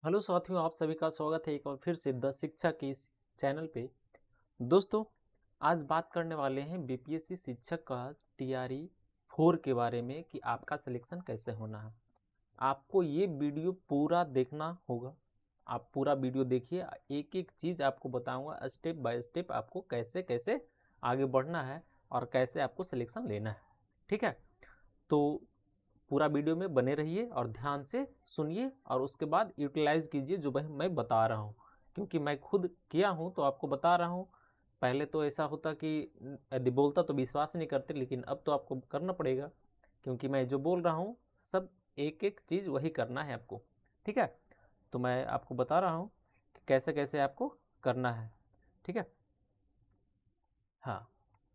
Hello साथियों, आप सभी का स्वागत है एक बार फिर से द शिक्षा के इस चैनल पे। दोस्तों, आज बात करने वाले हैं बीपीएससी शिक्षक का टीआरई 4 के बारे में कि आपका सिलेक्शन कैसे होना है। आपको ये वीडियो पूरा देखना होगा। आप पूरा वीडियो देखिए, एक एक चीज़ आपको बताऊंगा स्टेप बाय स्टेप आपको कैसे कैसे आगे बढ़ना है और कैसे आपको सिलेक्शन लेना है। ठीक है, तो पूरा वीडियो में बने रहिए और ध्यान से सुनिए और उसके बाद यूटिलाइज कीजिए जो मैं बता रहा हूँ, क्योंकि मैं खुद किया हूँ तो आपको बता रहा हूँ। पहले तो ऐसा होता कि यदि बोलता तो विश्वास नहीं करते, लेकिन अब तो आपको करना पड़ेगा, क्योंकि मैं जो बोल रहा हूँ सब एक एक चीज़ वही करना है आपको। ठीक है, तो मैं आपको बता रहा हूँ कि कैसे कैसे आपको करना है। ठीक है, हाँ,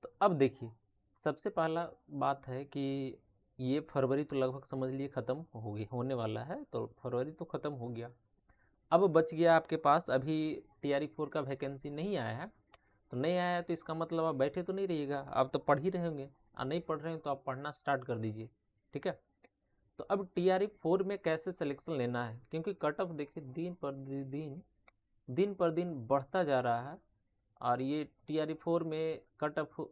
तो अब देखिए, सबसे पहला बात है कि ये फरवरी तो लगभग समझ लिए ख़त्म होगी होने वाला है, तो फरवरी तो ख़त्म हो गया। अब बच गया आपके पास अभी टीआरई 4 का वैकेंसी नहीं आया है। तो नहीं आया है तो इसका मतलब आप बैठे तो नहीं रहिएगा, आप तो पढ़ ही रहे होंगे। और नहीं पढ़ रहे हैं तो आप पढ़ना स्टार्ट कर दीजिए। ठीक है, तो अब टीआरई 4 में कैसे सिलेक्शन लेना है, क्योंकि कट ऑफ देखिए दिन पर दिन बढ़ता जा रहा है। और ये टीआरई 4 में कट ऑफ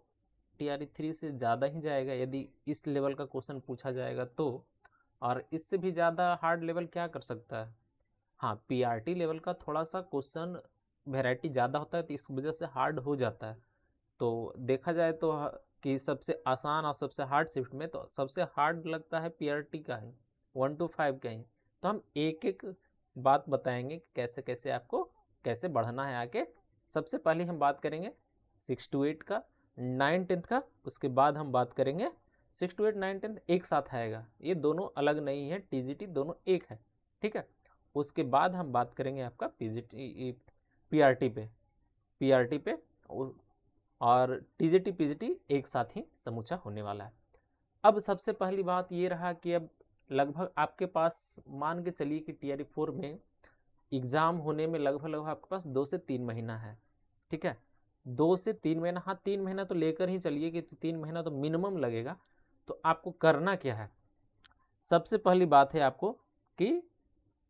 टीआरई 3 से ज़्यादा ही जाएगा यदि इस लेवल का क्वेश्चन पूछा जाएगा तो। और इससे भी ज़्यादा हार्ड लेवल क्या कर सकता है। हाँ, पीआरटी लेवल का थोड़ा सा क्वेश्चन वेराइटी ज़्यादा होता है तो इस वजह से हार्ड हो जाता है। तो देखा जाए तो कि सबसे आसान और सबसे हार्ड शिफ्ट में तो सबसे हार्ड लगता है पीआरटी का ही, 1 to 5 का ही। तो हम एक एक बात बताएंगे कि कैसे कैसे आपको कैसे बढ़ना है आगे। सबसे पहले हम बात करेंगे 6 to 8 का, 9 10th का। उसके बाद हम बात करेंगे 6 to 8 9 10th एक साथ आएगा, ये दोनों अलग नहीं है, टीजीटी दोनों एक है। ठीक है, उसके बाद हम बात करेंगे आपका पीजीटी पीआरटी पे पीआरटी पे और टीजीटी पीजीटी एक साथ ही समूचा होने वाला है। अब सबसे पहली बात ये रहा कि अब लगभग आपके पास मान के चलिए कि टीआरई 4 में एग्ज़ाम होने में लगभग लगभग आपके पास 2 से 3 महीना है। ठीक है, 2 से 3 महीना, हाँ 3 महीना तो लेकर ही चलिए कि 3 महीना तो मिनिमम लगेगा। तो आपको करना क्या है, सबसे पहली बात है आपको कि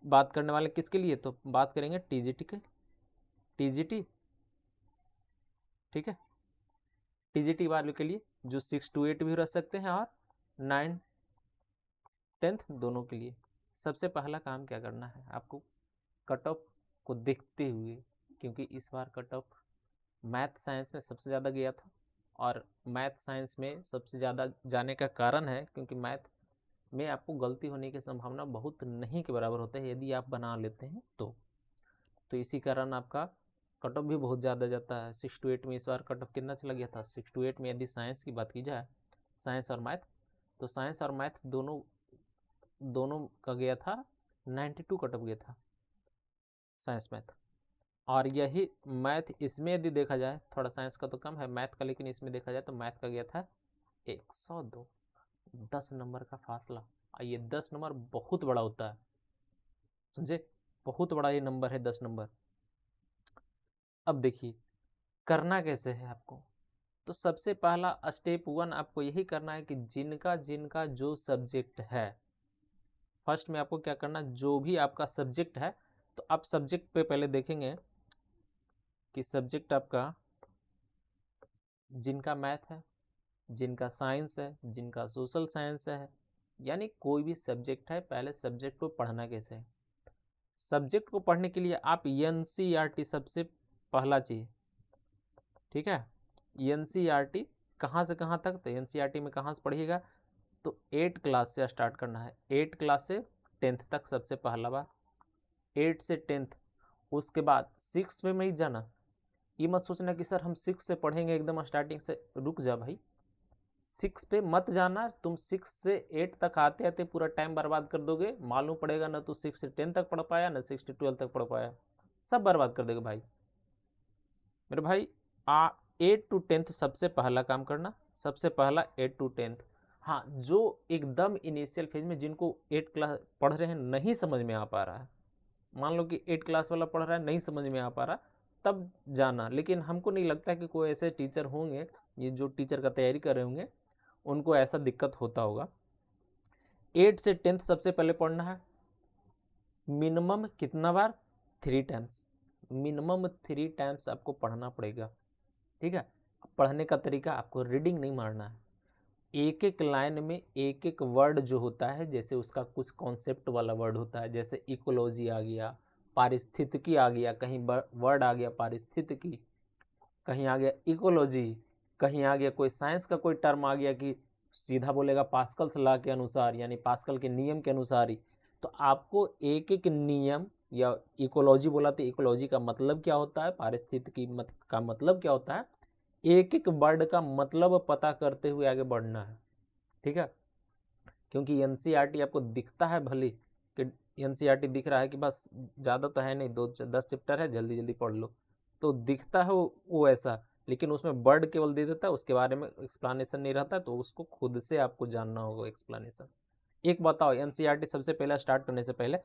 बात करने वाले किसके लिए, तो बात करेंगे टीजीटी के, टीजीटी। ठीक है, टीजीटी वालों के लिए जो 6 to 8 भी रह सकते हैं और 9 10th दोनों के लिए। सबसे पहला काम क्या करना है आपको, कट ऑफ को देखते हुए, क्योंकि इस बार कट ऑफ मैथ साइंस में सबसे ज़्यादा गया था। और मैथ साइंस में सबसे ज़्यादा जाने का कारण है क्योंकि मैथ में आपको गलती होने की संभावना बहुत नहीं के बराबर होता है यदि आप बना लेते हैं तो इसी कारण आपका कट ऑफ भी बहुत ज़्यादा जाता है। 6 to 8 में इस बार कट ऑफ कितना चला गया था, 6 to 8 में यदि साइंस की बात की जाए, साइंस और मैथ, तो साइंस और मैथ दोनों दोनों का गया था 92 कट ऑफ गया था, साइंस मैथ। और यही मैथ इसमें यदि देखा जाए, थोड़ा साइंस का तो कम है मैथ का, लेकिन इसमें देखा जाए तो मैथ का गया था 102, 10 नंबर का फासला। और ये 10 नंबर बहुत बड़ा होता है, समझे, बहुत बड़ा ये नंबर है 10 नंबर। अब देखिए करना कैसे है आपको, तो सबसे पहला स्टेप 1 आपको यही करना है कि जिनका जिनका जो सब्जेक्ट है, फर्स्ट में आपको क्या करना, जो भी आपका सब्जेक्ट है, तो आप सब्जेक्ट पे पहले देखेंगे कि सब्जेक्ट आपका जिनका मैथ है, जिनका साइंस है, जिनका सोशल साइंस है, यानी कोई भी सब्जेक्ट है, पहले सब्जेक्ट को पढ़ना कैसे है। सब्जेक्ट को पढ़ने के लिए आप एनसीईआरटी सबसे पहला चीज। ठीक है, एनसीईआरटी कहाँ से कहाँ तक, तो एनसीईआरटी में कहाँ से पढ़िएगा, तो 8 क्लास से स्टार्ट करना है, 8 क्लास से 10th तक सबसे पहला बार, 8 से 10th। उसके बाद 6 में नहीं जाना, ये मत सोचना कि सर हम 6 से पढ़ेंगे एकदम स्टार्टिंग से, रुक जा भाई, 6 पे मत जाना। तुम 6 से 8 तक आते आते पूरा टाइम बर्बाद कर दोगे, मालूम पड़ेगा ना तो 6 से 10 तक पढ़ पाया ना 6 से 12 तक पढ़ पाया, सब बर्बाद कर देगा भाई। मेरे भाई 8 to 10th सबसे पहला काम करना, सबसे पहला 8 to 10th। हाँ, जो एकदम इनिशियल फेज में जिनको 8 क्लास पढ़ रहे हैं नहीं समझ में आ पा रहा है, मान लो कि 8 क्लास वाला पढ़ रहा है नहीं समझ में आ पा रहा, तब जाना। लेकिन हमको नहीं लगता कि कोई ऐसे टीचर होंगे, ये जो टीचर का तैयारी कर रहे होंगे उनको ऐसा दिक्कत होता होगा। 8 से 10th सबसे पहले पढ़ना है। मिनिमम कितना बार? 3 टाइम्स, मिनिमम 3 टाइम्स आपको पढ़ना पड़ेगा। ठीक है, पढ़ने का तरीका, आपको रीडिंग नहीं मारना है, एक एक लाइन में एक एक वर्ड जो होता है, जैसे उसका कुछ कॉन्सेप्ट वाला वर्ड होता है, जैसे इकोलॉजी आ गया, पारिस्थितिकी आ गया, कहीं वर्ड आ गया पारिस्थितिकी, कहीं आ गया इकोलॉजी, कहीं आ गया कोई साइंस का कोई टर्म आ गया कि सीधा बोलेगा पास्कल्स लॉ के अनुसार, यानी पास्कल के नियम के अनुसार ही। तो आपको एक एक नियम, या इकोलॉजी बोला तो इकोलॉजी का मतलब क्या होता है, पारिस्थितिकी का मतलब क्या होता है, एक एक वर्ड का मतलब पता करते हुए आगे बढ़ना है। ठीक है, क्योंकि एनसीईआरटी आपको दिखता है भले कि एनसीईआरटी दिख रहा है कि बस ज़्यादा तो है नहीं, 10 चैप्टर है, जल्दी जल्दी पढ़ लो, तो दिखता है वो ऐसा, लेकिन उसमें वर्ड केवल दे देता है, उसके बारे में एक्सप्लेनेशन नहीं रहता, तो उसको खुद से आपको जानना होगा एक्सप्लेनेशन। एक बताओ, एनसीईआरटी सबसे पहले स्टार्ट करने से पहले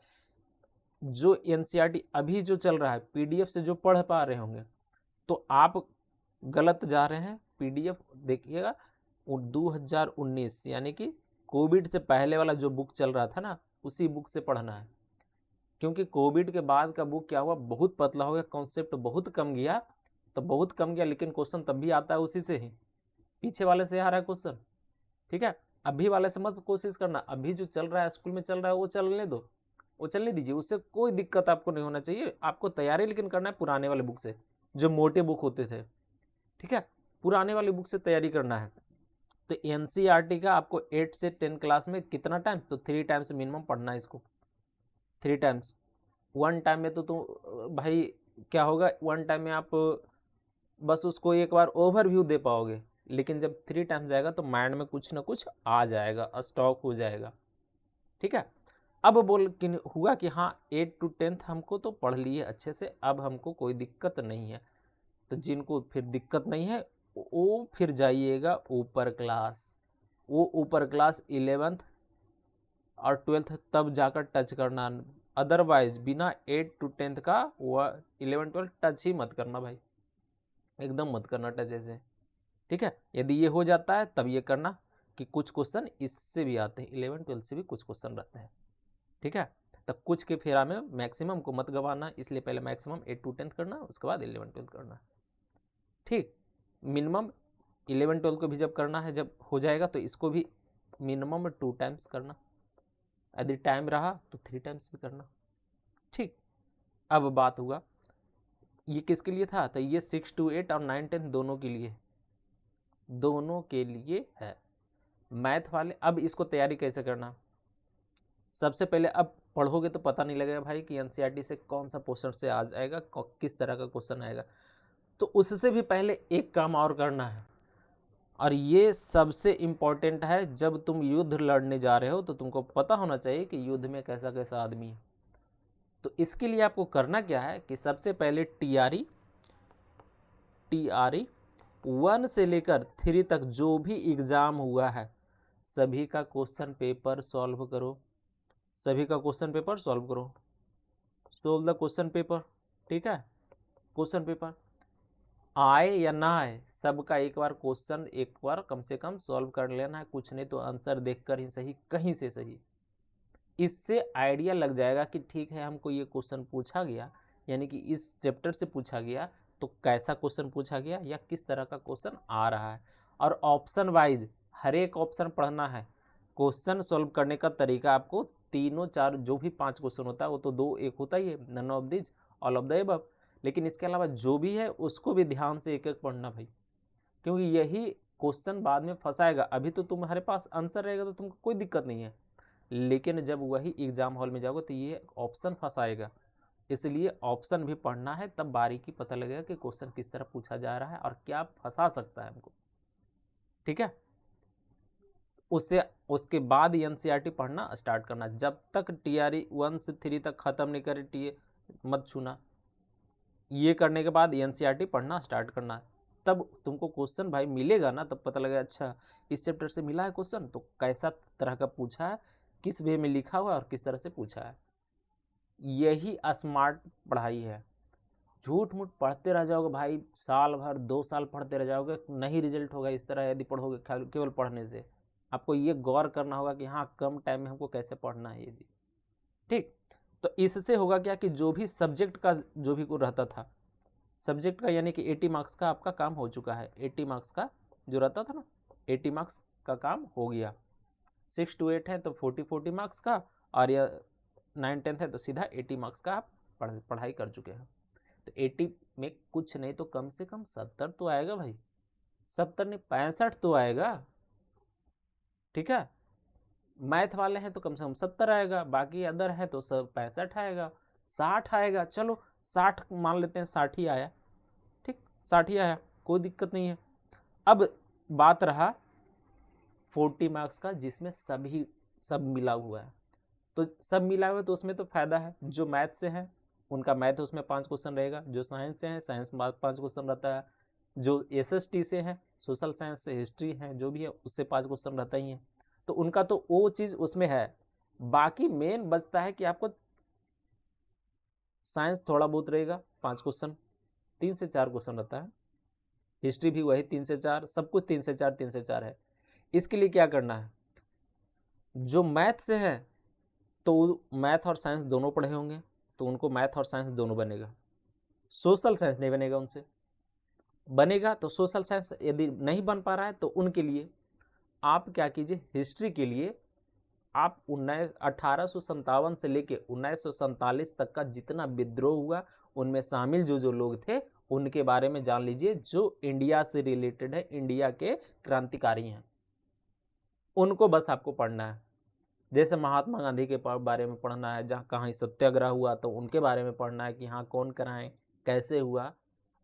जो एनसीईआरटी अभी जो चल रहा है पीडीएफ से जो पढ़ पा रहे होंगे, तो आप गलत जा रहे हैं। पीडीएफ देखिएगा 2019 यानी कि कोविड से पहले वाला जो बुक चल रहा था ना, उसी बुक से पढ़ना है, क्योंकि कोविड के बाद का बुक क्या हुआ, बहुत पतला हो गया, कॉन्सेप्ट बहुत कम गया, तो बहुत कम गया, लेकिन क्वेश्चन तब भी आता है उसी से ही, पीछे वाले से आ रहा है क्वेश्चन। ठीक है, अभी वाले से मत कोशिश करना, अभी जो चल रहा है स्कूल में चल रहा है वो चलने दो, वो चलने दीजिए, उससे कोई दिक्कत आपको नहीं होना चाहिए। आपको तैयारी लेकिन करना है पुराने वाले बुक से, जो मोटे बुक होते थे। ठीक है, पुराने वाली बुक से तैयारी करना है। तो एनसीईआरटी का आपको 8 से 10 क्लास में कितना टाइम, तो 3 टाइम्स मिनिमम पढ़ना है इसको, 3 टाइम्स। 1 टाइम में तो भाई क्या होगा, 1 टाइम में आप बस उसको एक बार ओवरव्यू दे पाओगे, लेकिन जब 3 टाइम्स जाएगा तो माइंड में कुछ ना कुछ आ जाएगा, स्टॉक हो जाएगा। ठीक है, अब बोल कि हुआ कि हाँ 8 to 10 हमको तो पढ़ लिए अच्छे से, अब हमको कोई दिक्कत नहीं है। तो जिनको फिर दिक्कत नहीं है वो फिर जाइएगा ऊपर क्लास, वो ऊपर क्लास 11th और 12th तब जाकर टच करना, अदरवाइज बिना 8 to 10 का वह 11 12 टच ही मत करना भाई, एकदम मत करना टच ऐसे। ठीक है, यदि ये हो जाता है तब ये करना कि कुछ क्वेश्चन इससे भी आते हैं, 11 12 से भी कुछ क्वेश्चन रहते हैं। ठीक है, तब कुछ के फेरा में मैक्सिमम को मत गवाना, इसलिए पहले मैक्सिमम 8 to 10 करना, उसके बाद 11 12 करना। ठीक, मिनिमम 11 12 को भी जब करना है, जब हो जाएगा तो इसको भी मिनिमम 2 टाइम्स करना, यदि टाइम रहा तो 3 टाइम्स भी करना। ठीक, अब बात हुआ ये किसके लिए था, तो ये 6 to 8 और 9 10 दोनों के लिए, दोनों के लिए है मैथ वाले। अब इसको तैयारी कैसे करना, सबसे पहले अब पढ़ोगे तो पता नहीं लगेगा भाई कि एनसीईआरटी से कौन सा क्वेश्चन से आ जाएगा, किस तरह का क्वेश्चन आएगा। तो उससे भी पहले एक काम और करना है, और ये सबसे इम्पोर्टेंट है। जब तुम युद्ध लड़ने जा रहे हो तो तुमको पता होना चाहिए कि युद्ध में कैसा कैसा आदमी है। तो इसके लिए आपको करना क्या है कि सबसे पहले टीआरई 1 से लेकर 3 तक जो भी एग्जाम हुआ है सभी का क्वेश्चन पेपर सॉल्व करो, सभी का क्वेश्चन पेपर सॉल्व करो, सोल्व द क्वेश्चन पेपर। ठीक है, क्वेश्चन पेपर आए या ना आए, सबका एक बार क्वेश्चन एक बार कम से कम सॉल्व कर लेना है, कुछ नहीं तो आंसर देखकर ही सही, कहीं से सही। इससे आइडिया लग जाएगा कि ठीक है हमको ये क्वेश्चन पूछा गया, यानी कि इस चैप्टर से पूछा गया, तो कैसा क्वेश्चन पूछा गया या किस तरह का क्वेश्चन आ रहा है। और ऑप्शन वाइज हर एक ऑप्शन पढ़ना है। क्वेश्चन सॉल्व करने का तरीका आपको तीनों चार जो भी 5 क्वेश्चन होता है वो तो 2 एक होता ही है, none of this all of the above, लेकिन इसके अलावा जो भी है उसको भी ध्यान से एक एक पढ़ना भाई, क्योंकि यही क्वेश्चन बाद में फंसाएगा। अभी तो तुम्हारे पास आंसर रहेगा तो तुमको कोई दिक्कत नहीं है, लेकिन जब वही एग्जाम हॉल में जाओगे तो ये ऑप्शन फंसाएगा। इसलिए ऑप्शन भी पढ़ना है, तब बारीकी पता लगेगा कि क्वेश्चन किस तरह पूछा जा रहा है और क्या फंसा सकता है हमको। ठीक है, उससे उसके बाद एनसीईआरटी पढ़ना स्टार्ट करना, जब तक टीआरई 1 से 3 तक खत्म नहीं करे टीए मत छूना। ये करने के बाद एनसीईआरटी पढ़ना स्टार्ट करना, तब तुमको क्वेश्चन भाई मिलेगा ना, तब पता लगेगा अच्छा इस चैप्टर से मिला है क्वेश्चन, तो कैसा तरह का पूछा है, किस वे में लिखा हुआ है और किस तरह से पूछा है। यही स्मार्ट पढ़ाई है। झूठ मूठ पढ़ते रह जाओगे भाई, साल भर 2 साल पढ़ते रह जाओगे, नहीं रिजल्ट होगा इस तरह यदि पढ़ोगे केवल पढ़ने से। आपको ये गौर करना होगा कि हाँ कम टाइम में हमको कैसे पढ़ना है ये जी। ठीक, तो इससे होगा क्या कि जो भी सब्जेक्ट का जो भी को रहता था, सब्जेक्ट का यानी कि 80 मार्क्स का आपका काम हो चुका है। 80 मार्क्स का जो रहता था ना, 80 मार्क्स का काम हो गया। 6 to 8 है तो 40 मार्क्स का, और या 9 10 है तो सीधा 80 मार्क्स का आप पढ़ाई कर चुके हैं। तो 80 में कुछ नहीं तो कम से कम 70 तो आएगा भाई, 70 नहीं 65 तो आएगा। ठीक है, मैथ वाले हैं तो कम से कम 70 आएगा, बाकी अदर है तो सब 65 आएगा, 60 आएगा। चलो 60 मान लेते हैं, 60 ही आया, ठीक 60 ही आया, कोई दिक्कत नहीं है। अब बात रहा 40 मार्क्स का, जिसमें सब मिला हुआ है। तो सब मिला हुआ है तो उसमें तो फायदा है, जो मैथ से है उनका मैथ उसमें 5 क्वेश्चन रहेगा, जो साइंस से है साइंस में 5 क्वेश्चन रहता है, जो SST से है सोशल साइंस से हिस्ट्री है जो भी है उससे 5 क्वेश्चन रहता ही है। तो उनका तो वो चीज उसमें है। बाकी मेन बचता है कि आपको साइंस थोड़ा बहुत रहेगा 5 क्वेश्चन, 3 से 4 क्वेश्चन रहता है, हिस्ट्री भी वही 3 से 4, सब कुछ 3 से 4 3 से 4 है। इसके लिए क्या करना है, जो मैथ से है तो मैथ और साइंस दोनों पढ़े होंगे तो उनको मैथ और साइंस दोनों बनेगा, सोशल साइंस नहीं बनेगा उनसे। बनेगा तो सोशल साइंस यदि नहीं बन पा रहा है तो उनके लिए आप क्या कीजिए, हिस्ट्री के लिए आप 1857 से लेके 1947 तक का जितना विद्रोह हुआ उनमें शामिल जो लोग थे उनके बारे में जान लीजिए, जो इंडिया से रिलेटेड है, इंडिया के क्रांतिकारी हैं, उनको बस आपको पढ़ना है। जैसे महात्मा गांधी के बारे में पढ़ना है, जहाँ कहाँ सत्याग्रह हुआ तो उनके बारे में पढ़ना है कि हाँ कौन कराएं कैसे हुआ।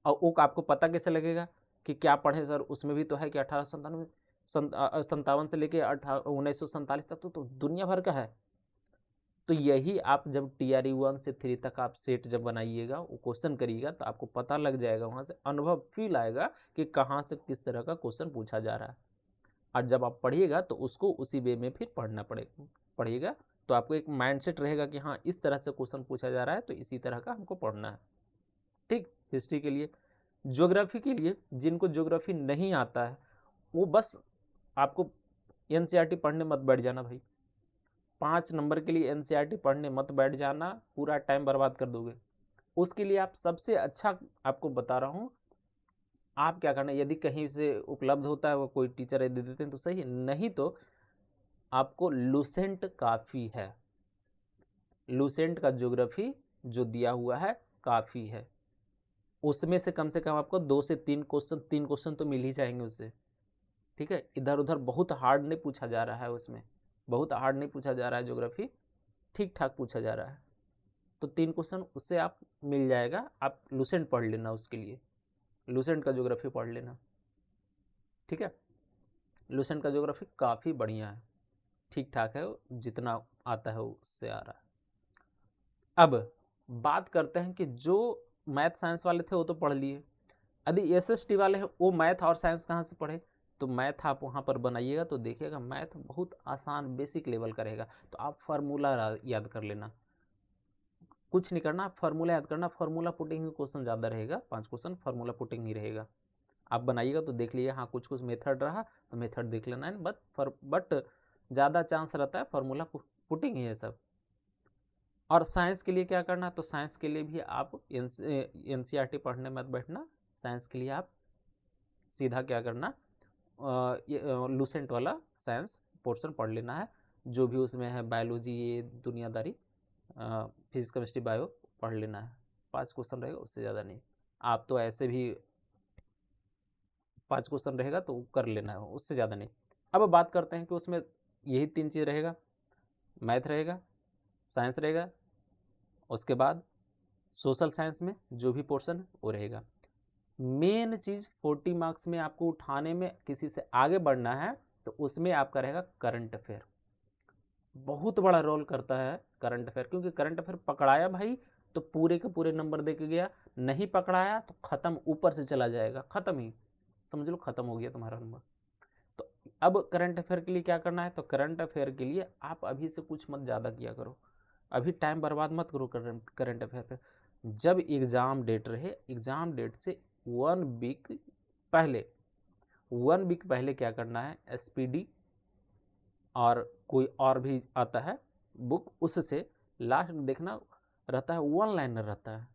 और वो आपको पता कैसे लगेगा कि क्या पढ़े सर, उसमें भी तो है कि 1857 से लेके 1947 तक तो दुनिया भर का है। तो यही आप जब TRE 1 से 3 तक आप सेट जब बनाइएगा, वो क्वेश्चन करिएगा तो आपको पता लग जाएगा, वहाँ से अनुभव फील आएगा कि कहाँ से किस तरह का क्वेश्चन पूछा जा रहा है। और जब आप पढ़िएगा तो उसको उसी वे में फिर पढ़िएगा तो आपको एक माइंडसेट रहेगा कि हाँ इस तरह से क्वेश्चन पूछा जा रहा है तो इसी तरह का हमको पढ़ना है। ठीक, हिस्ट्री के लिए। ज्योग्राफी के लिए जिनको ज्योग्राफी नहीं आता है वो बस आपको NCERT पढ़ने मत बैठ जाना भाई, 5 नंबर के लिए NCERT पढ़ने मत बैठ जाना, पूरा टाइम बर्बाद कर दोगे। उसके लिए आप सबसे अच्छा आपको बता रहा हूँ, आप क्या करना, यदि कहीं से उपलब्ध होता है वो कोई टीचर दे देते हैं तो सही, नहीं तो आपको लूसेंट काफ़ी है, लूसेंट का ज्योग्राफी जो दिया हुआ है काफ़ी है, उसमें से कम आपको 2 से 3 क्वेश्चन तो मिल ही जाएंगे उससे। ठीक है, इधर उधर बहुत हार्ड नहीं पूछा जा रहा है, उसमें बहुत हार्ड नहीं पूछा जा रहा है, ज्योग्राफी ठीक ठाक पूछा जा रहा है, तो 3 क्वेश्चन उससे आप मिल जाएगा। आप लूसेंट पढ़ लेना, उसके लिए लूसेंट का ज्योग्राफी पढ़ लेना। ठीक है, लूसेंट का ज्योग्राफी काफ़ी बढ़िया है, ठीक ठाक है, जितना आता है उससे आ रहा है। अब बात करते हैं कि जो मैथ साइंस वाले थे वो तो पढ़ लिए, यदि SST वाले हैं वो मैथ और साइंस कहाँ से पढ़े, तो मैथ आप वहाँ पर बनाइएगा तो देखिएगा मैथ बहुत आसान बेसिक लेवल का रहेगा। तो आप फार्मूला याद कर लेना, कुछ नहीं करना, आप फार्मूला याद करना, फार्मूला पुटिंग क्वेश्चन ज़्यादा रहेगा, 5 क्वेश्चन फार्मूला पुटिंग ही रहेगा। आप बनाइएगा तो देख लीजिए, हाँ कुछ कुछ मेथड रहा तो मेथड देख लेना है, बट ज़्यादा चांस रहता है फार्मूला पुटिंग ही है सब। और साइंस के लिए क्या करना, तो साइंस के लिए भी आप NCERT पढ़ने मत बैठना, साइंस के लिए आप सीधा क्या करना, लूसेंट वाला साइंस पोर्शन पढ़ लेना है, जो भी उसमें है बायोलॉजी ये दुनियादारी, फिजिक्स केमिस्ट्री बायो पढ़ लेना है, 5 क्वेश्चन रहेगा उससे ज़्यादा नहीं। आप तो ऐसे भी 5 क्वेश्चन रहेगा तो कर लेना है, उससे ज़्यादा नहीं। अब बात करते हैं कि उसमें यही 3 चीज़ रहेगा, मैथ रहेगा, साइंस रहेगा, उसके बाद सोशल साइंस में जो भी पोर्शन है वो रहेगा। मेन चीज़ 40 मार्क्स में आपको उठाने में किसी से आगे बढ़ना है तो उसमें आपका रहेगा करंट अफेयर, बहुत बड़ा रोल करता है करंट अफेयर, क्योंकि करंट अफेयर पकड़ाया भाई तो पूरे के पूरे नंबर दे के गया, नहीं पकड़ाया तो खत्म, ऊपर से चला जाएगा, खत्म ही समझ लो, खत्म हो गया तुम्हारा नंबर। तो अब करंट अफेयर के लिए क्या करना है, तो करंट अफेयर के लिए आप अभी से कुछ मत ज़्यादा किया करो, अभी टाइम बर्बाद मत करो करंट अफेयर पे। जब एग्ज़ाम डेट रहे, एग्ज़ाम डेट से 1 वीक पहले क्या करना है, SPD और कोई और भी आता है बुक, उससे लास्ट देखना रहता है वन लाइनर रहता है,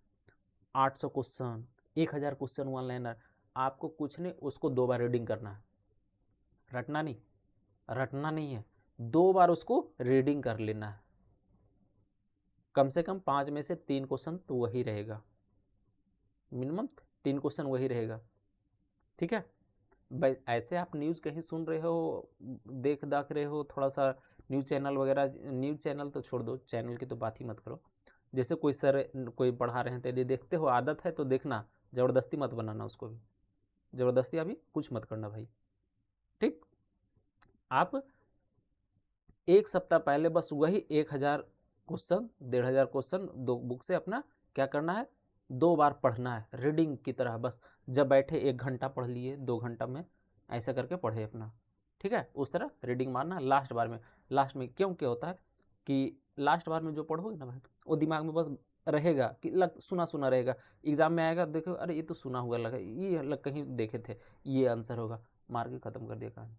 800 क्वेश्चन, 1000 क्वेश्चन वन लाइनर। आपको कुछ नहीं, उसको 2 बार रीडिंग करना है, रटना नहीं है, 2 बार उसको रीडिंग कर लेना है। कम से कम 5 में से 3 क्वेश्चन तो वही रहेगा, मिनिमम 3 क्वेश्चन वही रहेगा। ठीक है भाई, ऐसे आप न्यूज़ कहीं सुन रहे हो, देख दाख रहे हो, थोड़ा सा न्यूज़ चैनल वगैरह, न्यूज़ चैनल तो छोड़ दो, चैनल की तो बात ही मत करो। जैसे कोई सर कोई पढ़ा रहे हैं तो यदि देखते हो, आदत है तो देखना, ज़बरदस्ती मत बनाना उसको भी, ज़बरदस्ती अभी कुछ मत करना भाई। ठीक, आप 1 सप्ताह पहले बस वही 1000 क्वेश्चन, 1500 क्वेश्चन 2 बुक से अपना क्या करना है, 2 बार पढ़ना है रीडिंग की तरह। बस जब बैठे 1 घंटा पढ़ लिए, 2 घंटा में ऐसा करके पढ़े अपना। ठीक है, उस तरह रीडिंग मारना। लास्ट बार में, लास्ट में क्यों क्या होता है कि लास्ट बार में जो पढ़ोगे ना भाई, वो दिमाग में बस रहेगा कि सुना सुना रहेगा। एग्जाम में आएगा, देखो अरे ये तो सुना हुआ लगा, ये लग कहीं देखे थे, ये आंसर होगा, मार के खत्म कर दिया कहानी।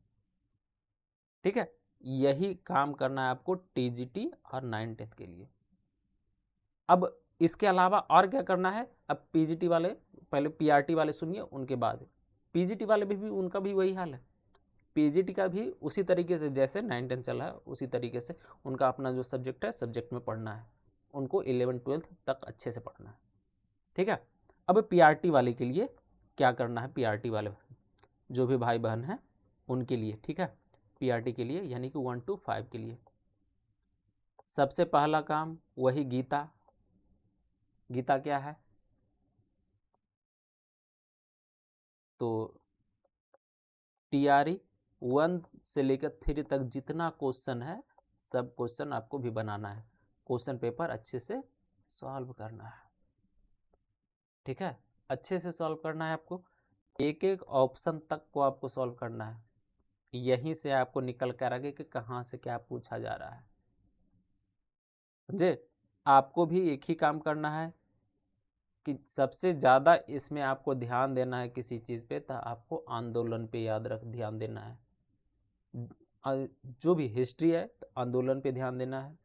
ठीक है, यही काम करना है आपको टीजीटी और 9th के लिए। अब इसके अलावा और क्या करना है, अब पीजीटी वाले, पहले पीआरटी वाले सुनिए, उनके बाद पीजीटी वाले भी उनका भी वही हाल है। पीजीटी का भी उसी तरीके से जैसे 9th चला है, उसी तरीके से उनका अपना जो सब्जेक्ट है, सब्जेक्ट में पढ़ना है उनको, 11th-12th तक अच्छे से पढ़ना है। ठीक है, अब पीआरटी वाले के लिए क्या करना है, पीआरटी वाले जो भी भाई बहन हैं उनके लिए, ठीक है, पीआरटी के लिए यानी कि 1 to 5 के लिए सबसे पहला काम वही गीता। गीता क्या है, तो टीआरई 1 से लेकर 3 तक जितना क्वेश्चन है, सब क्वेश्चन आपको भी बनाना है, क्वेश्चन पेपर अच्छे से सॉल्व करना है। ठीक है, अच्छे से सॉल्व करना है आपको, एक एक ऑप्शन तक को आपको सॉल्व करना है। यहीं से आपको निकल कर आगे कि कहाँ से क्या पूछा जा रहा है। समझे, आपको भी एक ही काम करना है कि सबसे ज़्यादा इसमें आपको ध्यान देना है किसी चीज़ पे, तो आपको आंदोलन पे याद रख ध्यान देना है। जो भी हिस्ट्री है तो आंदोलन पे ध्यान देना है,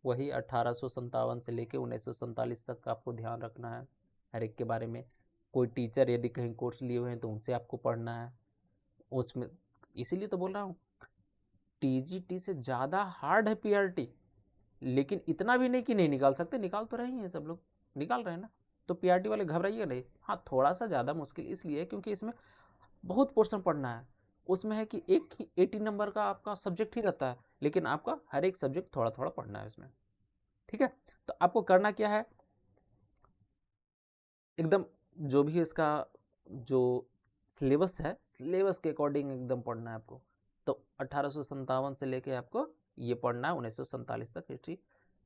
वही 1857 से लेके 1947 तक आपको ध्यान रखना है हर एक के बारे में। कोई टीचर यदि कहीं कोर्स लिए हुए हैं तो उनसे आपको पढ़ना है उसमें। इसीलिए तो बोल रहा हूँ टीजीटी से ज़्यादा हार्ड है पीआरटी, लेकिन इतना भी नहीं कि नहीं निकाल सकते, निकाल तो रहे हैं, सब लोग निकाल रहे हैं ना। तो पीआरटी वाले घबराइए नहीं। हाँ, थोड़ा सा ज़्यादा मुश्किल इसलिए है क्योंकि इसमें बहुत पोर्शन पढ़ना है। उसमें है कि एक ही 80 नंबर का आपका सब्जेक्ट ही रहता है, लेकिन आपका हर एक सब्जेक्ट थोड़ा थोड़ा पढ़ना है इसमें। ठीक है, तो आपको करना क्या है, एकदम जो भी इसका जो सिलेबस है, सिलेबस के अकॉर्डिंग एकदम पढ़ना है आपको। तो 1857 से लेके आपको ये पढ़ना है 1947 तक हिस्ट्री।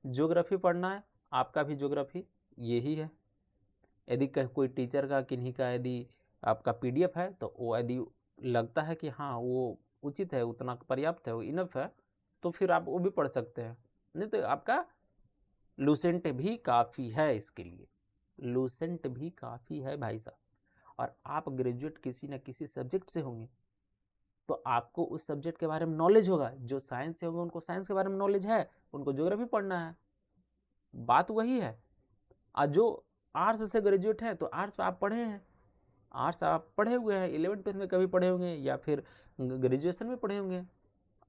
ज्योग्राफी पढ़ना है, आपका भी ज्योग्राफी यही है। यदि कोई टीचर का किन्हीं का यदि आपका पीडीएफ है तो वो यदि लगता है कि हाँ वो उचित है, उतना पर्याप्त है, वो इनफ है, तो फिर आप वो भी पढ़ सकते हैं। नहीं तो आपका लूसेंट भी काफ़ी है इसके लिए, लूसेंट भी काफ़ी है भाई साहब। और आप ग्रेजुएट किसी न किसी सब्जेक्ट से होंगे तो आपको उस सब्जेक्ट के बारे में नॉलेज होगा। जो साइंस से होंगे उनको साइंस के बारे में नॉलेज है, उनको ज्योग्राफी पढ़ना है, बात वही है। और जो आर्ट्स से ग्रेजुएट है तो आर्ट्स आप पढ़े हैं, आर्ट्स आप पढ़े हुए हैं, 11th-12th में कभी पढ़े होंगे या फिर ग्रेजुएशन में पढ़े होंगे।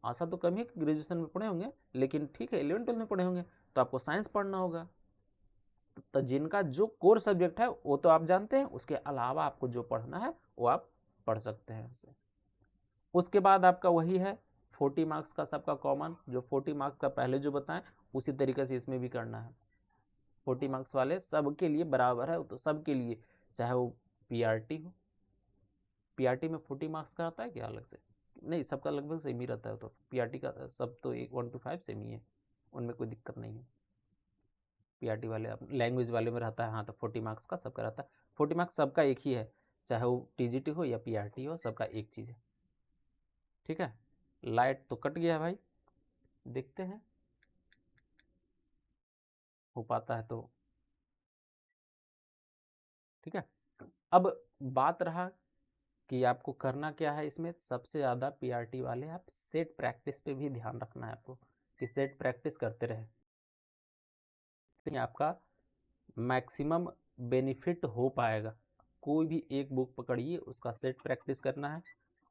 आशा तो कम है कि ग्रेजुएशन में पढ़े होंगे, लेकिन ठीक है 11th-12th में पढ़े होंगे तो आपको साइंस पढ़ना होगा। तो जिनका जो कोर सब्जेक्ट है वो तो आप जानते हैं, उसके अलावा आपको जो पढ़ना है वो आप पढ़ सकते हैं उसे। उसके बाद आपका वही है 40 मार्क्स का सबका कॉमन, जो 40 मार्क्स का पहले जो बताएं उसी तरीके से इसमें भी करना है। 40 मार्क्स वाले सबके लिए बराबर है, तो सबके लिए, चाहे वो पीआरटी हो, पीआरटी में 40 मार्क्स का आता है क्या अलग से, नहीं सबका लगभग सेम ही रहता है। तो पीआरटी का सब तो 1 to 5 सेम ही है, उनमें कोई दिक्कत नहीं है। पीआरटी वाले लैंग्वेज वाले में रहता है, हाँ तो 40 मार्क्स का सबका रहता है। 40 मार्क्स सबका एक ही है, चाहे वो टीजीटी हो या पीआरटी हो, सबका एक चीज़ है। ठीक है, लाइट तो कट गया भाई, देखते हैं हो पाता है तो। ठीक है, अब बात रहा कि आपको करना क्या है इसमें। सबसे ज़्यादा पीआरटी वाले आप सेट प्रैक्टिस पे भी ध्यान रखना है आपको, कि सेट प्रैक्टिस करते रहे। आपका मैक्सिमम बेनिफिट हो पाएगा। कोई भी एक बुक पकड़िए, उसका सेट प्रैक्टिस करना है,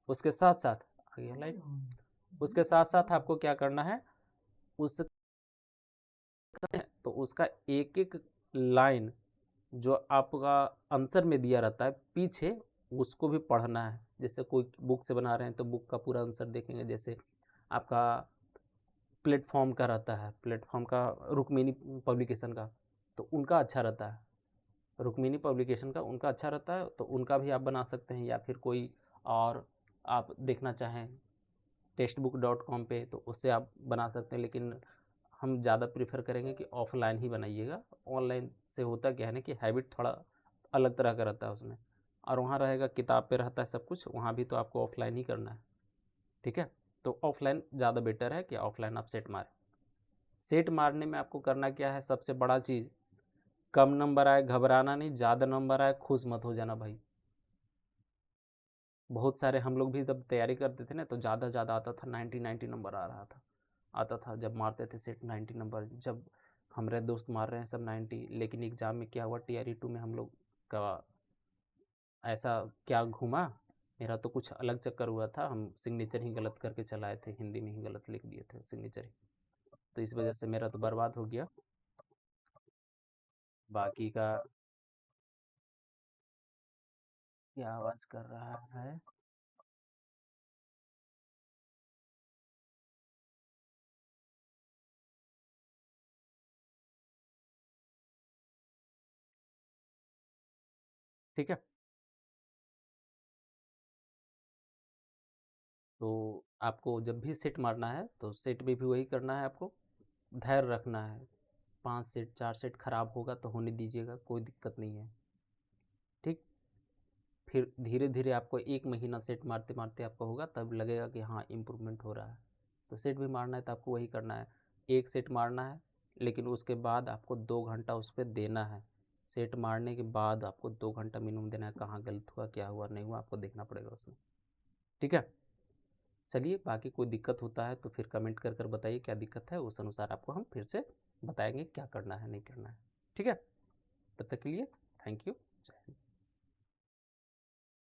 उसके साथ साथ उसके साथ साथ आपको क्या करना है, उस तो उसका एक एक लाइन जो आपका आंसर में दिया रहता है पीछे, उसको भी पढ़ना है। जैसे कोई बुक से बना रहे हैं तो बुक का पूरा आंसर देखेंगे। जैसे आपका प्लेटफॉर्म का रहता है, प्लेटफॉर्म का रुक्मिणी पब्लिकेशन का, तो उनका अच्छा रहता है, रुक्मिणी पब्लिकेशन का उनका अच्छा रहता है, तो उनका भी आप बना सकते हैं। या फिर कोई और आप देखना चाहें textbook.com पे, तो उससे आप बना सकते हैं। लेकिन हम ज़्यादा प्रीफर करेंगे कि ऑफलाइन ही बनाइएगा। ऑनलाइन से होता क्या है ना कि हैबिट थोड़ा अलग तरह का रहता है उसमें, और वहाँ रहेगा किताब पे रहता है सब कुछ, वहाँ भी तो आपको ऑफलाइन ही करना है। ठीक है, तो ऑफलाइन ज़्यादा बेटर है कि ऑफलाइन आप सेट मारें। सेट मारने में आपको करना क्या है, सबसे बड़ा चीज़, कम नंबर आए घबराना नहीं, ज़्यादा नंबर आए खुश मत हो जाना भाई। बहुत सारे हम लोग भी जब तैयारी करते थे ना तो ज़्यादा आता था, 90 नंबर आ रहा था, आता था जब मारते थे सेट 90 नंबर। जब हमारे दोस्त मार रहे हैं सब 90, लेकिन एग्ज़ाम में क्या हुआ, TRE 2 में हम लोग का ऐसा क्या घूमा, मेरा तो कुछ अलग चक्कर हुआ था। हम सिग्नेचर ही गलत करके चलाए थे, हिंदी में ही गलत लिख दिए थे सिग्नेचर ही, तो इस वजह से मेरा तो बर्बाद हो गया। बाकी का क्या आवाज़ कर रहा है। ठीक है, तो आपको जब भी सेट मारना है तो सेट में भी वही करना है, आपको धैर्य रखना है। 5 सेट 4 सेट खराब होगा तो होने दीजिएगा, कोई दिक्कत नहीं है। ठीक, फिर धीरे धीरे आपको 1 महीना सेट मारते मारते आपको होगा, तब लगेगा कि हाँ इम्प्रूवमेंट हो रहा है। तो सेट भी मारना है तो आपको वही करना है, एक सेट मारना है, लेकिन उसके बाद आपको 2 घंटा उस पर देना है। सेट मारने के बाद आपको 2 घंटा मिनिमम देना है। कहाँ गलत हुआ, क्या हुआ, नहीं हुआ, आपको देखना पड़ेगा उसमें। ठीक है, चलिए, बाकी कोई दिक्कत होता है तो फिर कमेंट कर कर बताइए क्या दिक्कत है, उस अनुसार आपको हम फिर से बताएंगे क्या करना है नहीं करना है। ठीक है, तब तक के लिए थैंक यू, जय हिंद।